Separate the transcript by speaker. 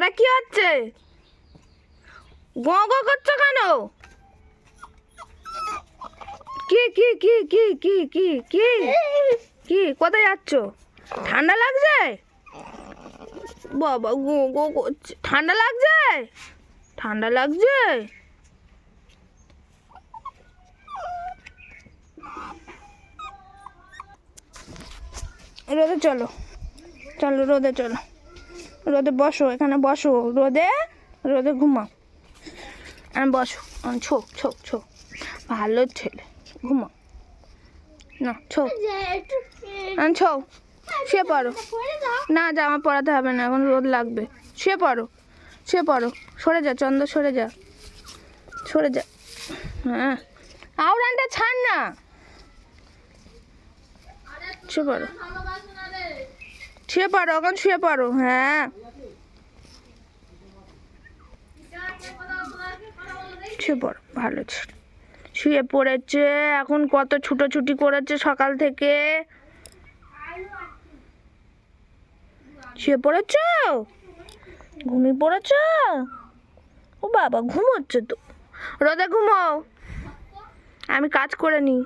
Speaker 1: ওটা কি হচ্ছে? গো গো করছো কেন? কি কি কি কি কি কি কি কি কোথায় যাচ্ছ? ঠান্ডা লাগছে? বাবা গো গো করছে। ঠান্ডা লাগছে? ঠান্ডা লাগছে? রোদে চলো, চলো রোদে চলো, রোদে বসো, এখানে বসো, রোদে রোদে ঘুমাও। বসো, ছো ছো ছো, ভালো ছেলে, ঘুমাও না, ছো ছো, শুয়ে পড়ো। না জামা পরাতে হবে না, এখন রোদ লাগবে। শুয়ে পড়ো, শুয়ে পড়ো, সরে যা চন্দ্র, সরে যা, সরে যা। হ্যাঁ, আউরানটা ছাড় না, শুয়ে পড়ো, শুয়ে পড়ো, এখন শুয়ে পড়ো। হ্যাঁ, শুয়ে পড়ো, ভালো ছিল, শুয়ে পড়েছে। এখন কত ছুটোছুটি করেছে সকাল থেকে। শুয়ে পড়েছ, ঘুমিয়ে পড়েছ? ও বাবা, ঘুমোচ্ছে তো, রোদে ঘুমাও, আমি কাজ করে নিই।